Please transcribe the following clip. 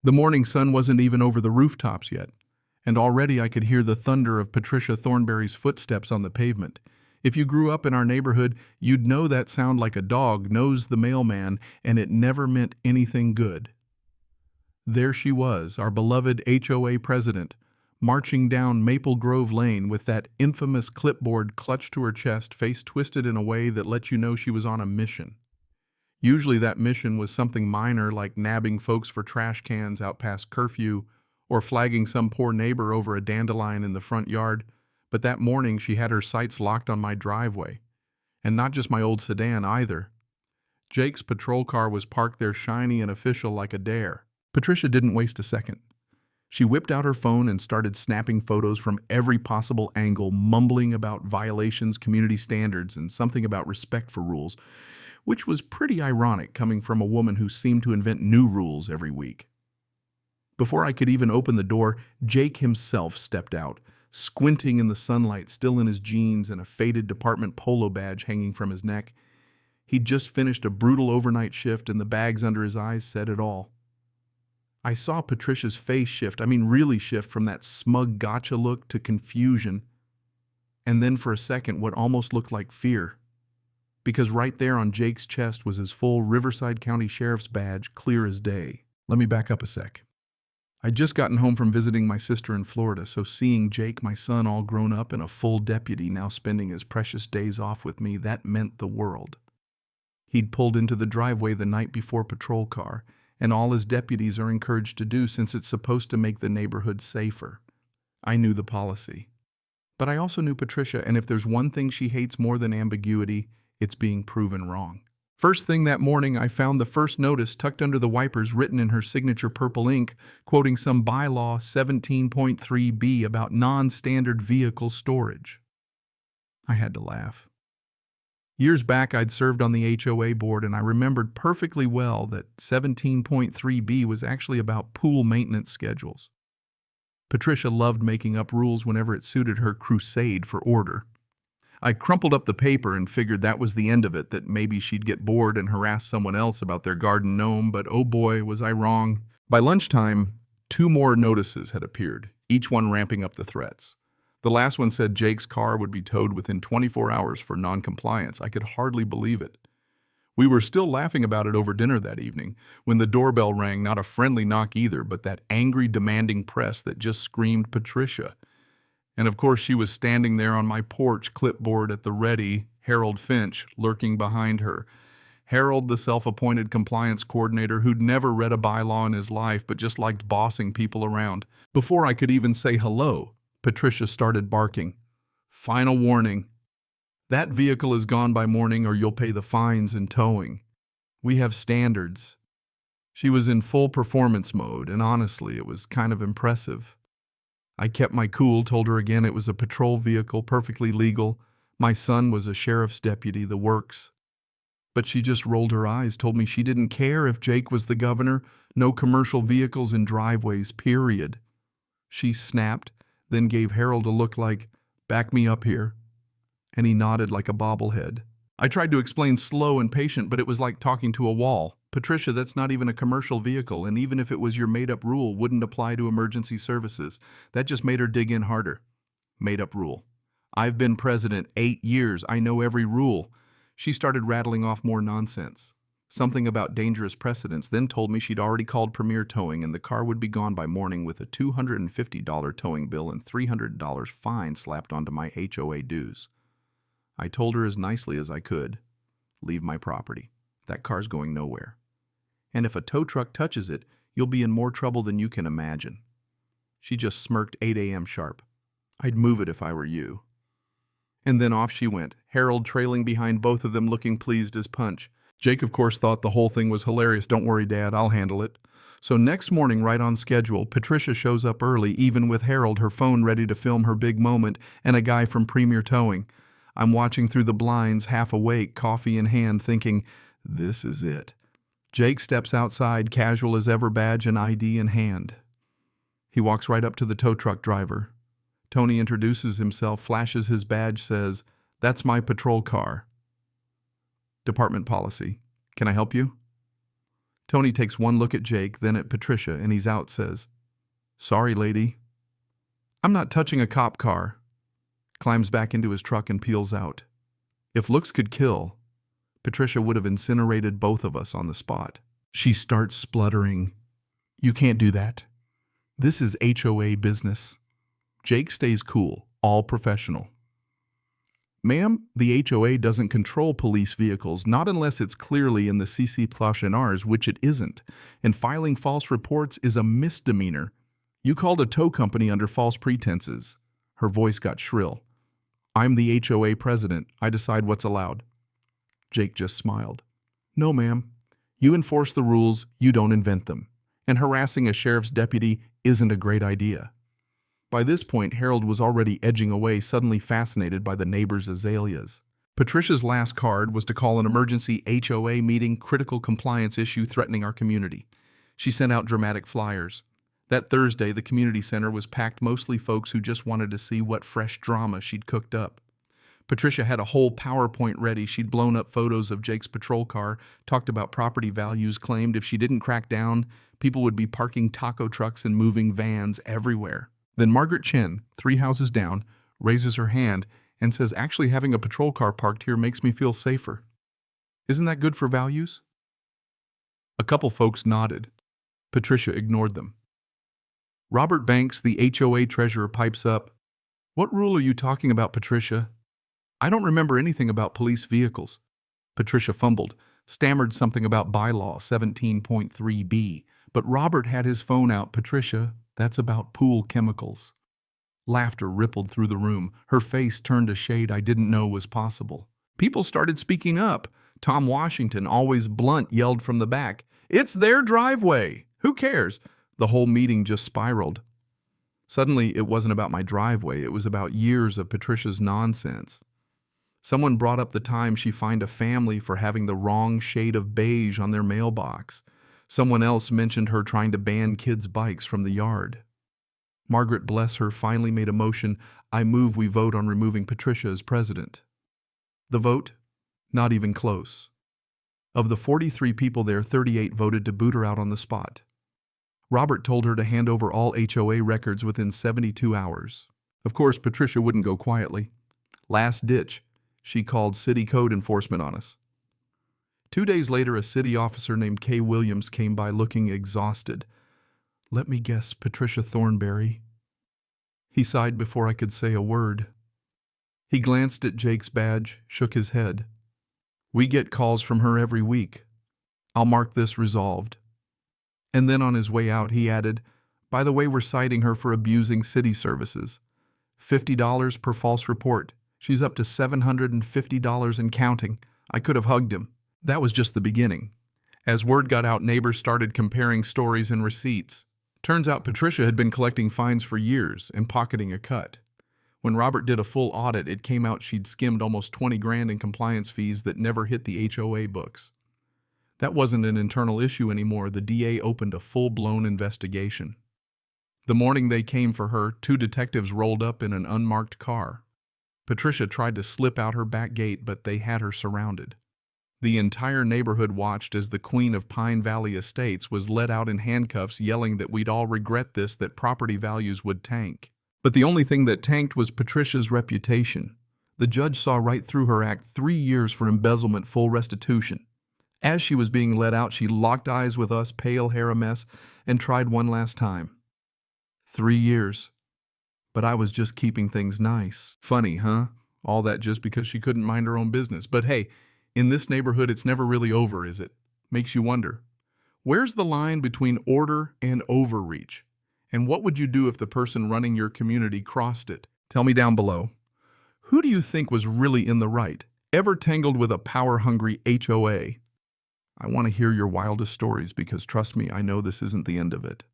The morning sun wasn't even over the rooftops yet, and already I could hear the thunder of Patricia Thornberry's footsteps on the pavement. If you grew up in our neighborhood, you'd know that sound like a dog knows the mailman, and it never meant anything good. There she was, our beloved HOA president, marching down Maple Grove Lane with that infamous clipboard clutched to her chest, face twisted in a way that let you know she was on a mission. Usually that mission was something minor like nabbing folks for trash cans out past curfew or flagging some poor neighbor over a dandelion in the front yard, but that morning she had her sights locked on my driveway. And not just my old sedan either. Jake's patrol car was parked there shiny and official like a dare. Patricia didn't waste a second. She whipped out her phone and started snapping photos from every possible angle, mumbling about violations, community standards, and something about respect for rules, which was pretty ironic coming from a woman who seemed to invent new rules every week. Before I could even open the door, Jake himself stepped out, squinting in the sunlight, still in his jeans and a faded department polo badge hanging from his neck. He'd just finished a brutal overnight shift, and the bags under his eyes said it all. I saw Patricia's face shift, really shift from that smug gotcha look to confusion, and then for a second what almost looked like fear. Because right there on Jake's chest was his full Riverside County Sheriff's badge, clear as day. Let me back up a sec. I'd just gotten home from visiting my sister in Florida, so seeing Jake, my son, all grown up and a full deputy, now spending his precious days off with me, that meant the world. He'd pulled into the driveway the night before patrol car, and all his deputies are encouraged to do since it's supposed to make the neighborhood safer. I knew the policy. But I also knew Patricia, and if there's one thing she hates more than ambiguity, it's being proven wrong. First thing that morning, I found the first notice tucked under the wipers written in her signature purple ink, quoting some bylaw 17.3b about non-standard vehicle storage. I had to laugh. Years back, I'd served on the HOA board, and I remembered perfectly well that 17.3b was actually about pool maintenance schedules. Patricia loved making up rules whenever it suited her crusade for order. I crumpled up the paper and figured that was the end of it, that maybe she'd get bored and harass someone else about their garden gnome, but oh boy, was I wrong. By lunchtime, 2 more notices had appeared, each one ramping up the threats. The last one said Jake's car would be towed within 24 hours for non-compliance. I could hardly believe it. We were still laughing about it over dinner that evening when the doorbell rang, not a friendly knock either, but that angry, demanding press that just screamed Patricia. And of course she was standing there on my porch, clipboard at the ready, Harold Finch lurking behind her. Harold, the self-appointed compliance coordinator who'd never read a bylaw in his life but just liked bossing people around. Before I could even say hello, Patricia started barking. Final warning. That vehicle is gone by morning or you'll pay the fines and towing. We have standards. She was in full performance mode, and honestly, it was kind of impressive. I kept my cool, told her again it was a patrol vehicle, perfectly legal. My son was a sheriff's deputy, the works. But she just rolled her eyes, told me she didn't care if Jake was the governor, no commercial vehicles in driveways, period. She snapped, then gave Harold a look like, "Back me up here." And he nodded like a bobblehead. I tried to explain slow and patient, but it was like talking to a wall. Patricia, that's not even a commercial vehicle, and even if it was your made-up rule, wouldn't apply to emergency services. That just made her dig in harder. Made-up rule. I've been president 8 years. I know every rule. She started rattling off more nonsense. Something about dangerous precedents, then told me she'd already called Premier Towing and the car would be gone by morning with a $250 towing bill and $300 fine slapped onto my HOA dues. I told her as nicely as I could, leave my property. That car's going nowhere. And if a tow truck touches it, you'll be in more trouble than you can imagine. She just smirked 8 a.m. sharp. I'd move it if I were you. And then off she went, Harold trailing behind both of them looking pleased as punch. Jake, of course, thought the whole thing was hilarious. "Don't worry, Dad, I'll handle it." So next morning, right on schedule, Patricia shows up early, even with Harold, her phone ready to film her big moment, and a guy from Premier Towing. I'm watching through the blinds, half awake, coffee in hand, thinking, this is it. Jake steps outside, casual as ever, badge and ID in hand. He walks right up to the tow truck driver. Tony introduces himself, flashes his badge, says, "That's my patrol car. Department policy. Can I help you?" Tony takes one look at Jake, then at Patricia, and he's out, says, "Sorry, lady." "I'm not touching a cop car." Climbs back into his truck and peels out. If looks could kill, Patricia would have incinerated both of us on the spot. She starts spluttering. "You can't do that. This is HOA business." Jake stays cool, all professional. "Ma'am, the HOA doesn't control police vehicles, not unless it's clearly in the CC Plosh&Rs, which it isn't. And filing false reports is a misdemeanor. You called a tow company under false pretenses." Her voice got shrill. "I'm the HOA president. I decide what's allowed." Jake just smiled. "No, ma'am. You enforce the rules, you don't invent them. And harassing a sheriff's deputy isn't a great idea." By this point, Harold was already edging away, suddenly fascinated by the neighbor's azaleas. Patricia's last card was to call an emergency HOA meeting, critical compliance issue threatening our community. She sent out dramatic flyers. That Thursday, the community center was packed, mostly folks who just wanted to see what fresh drama she'd cooked up. Patricia had a whole PowerPoint ready. She'd blown up photos of Jake's patrol car, talked about property values, claimed if she didn't crack down, people would be parking taco trucks and moving vans everywhere. Then Margaret Chen, 3 houses down, raises her hand and says, "Actually, having a patrol car parked here makes me feel safer. Isn't that good for values?" A couple folks nodded. Patricia ignored them. Robert Banks, the HOA treasurer, pipes up, "What rule are you talking about, Patricia? I don't remember anything about police vehicles." Patricia fumbled, stammered something about bylaw 17.3b, but Robert had his phone out. "Patricia, that's about pool chemicals." Laughter rippled through the room. Her face turned a shade I didn't know was possible. People started speaking up. Tom Washington, always blunt, yelled from the back, "It's their driveway! Who cares?" The whole meeting just spiraled. Suddenly, it wasn't about my driveway. It was about years of Patricia's nonsense. Someone brought up the time she fined a family for having the wrong shade of beige on their mailbox. Someone else mentioned her trying to ban kids' bikes from the yard. Margaret, bless her, finally made a motion. "I move we vote on removing Patricia as president." The vote? Not even close. Of the 43 people there, 38 voted to boot her out on the spot. Robert told her to hand over all HOA records within 72 hours. Of course, Patricia wouldn't go quietly. Last ditch, she called city code enforcement on us. 2 days later, a city officer named Kay Williams came by looking exhausted. "Let me guess, Patricia Thornberry." He sighed before I could say a word. He glanced at Jake's badge, shook his head. "We get calls from her every week. I'll mark this resolved." And then on his way out, he added, "By the way, we're citing her for abusing city services. $50 per false report. She's up to $750 and counting." I could have hugged him. That was just the beginning. As word got out, neighbors started comparing stories and receipts. Turns out Patricia had been collecting fines for years and pocketing a cut. When Robert did a full audit, it came out she'd skimmed almost 20 grand in compliance fees that never hit the HOA books. That wasn't an internal issue anymore. The DA opened a full-blown investigation. The morning they came for her, 2 detectives rolled up in an unmarked car. Patricia tried to slip out her back gate, but they had her surrounded. The entire neighborhood watched as the Queen of Pine Valley Estates was led out in handcuffs, yelling that we'd all regret this, that property values would tank. But the only thing that tanked was Patricia's reputation. The judge saw right through her act. 3 years for embezzlement, full restitution. As she was being let out, she locked eyes with us, pale hair a mess, and tried one last time. 3 years. But I was just keeping things nice. Funny, huh? All that just because she couldn't mind her own business. But hey, in this neighborhood, it's never really over, is it? Makes you wonder. Where's the line between order and overreach? And what would you do if the person running your community crossed it? Tell me down below. Who do you think was really in the right? Ever tangled with a power-hungry HOA? I want to hear your wildest stories because, trust me, I know this isn't the end of it.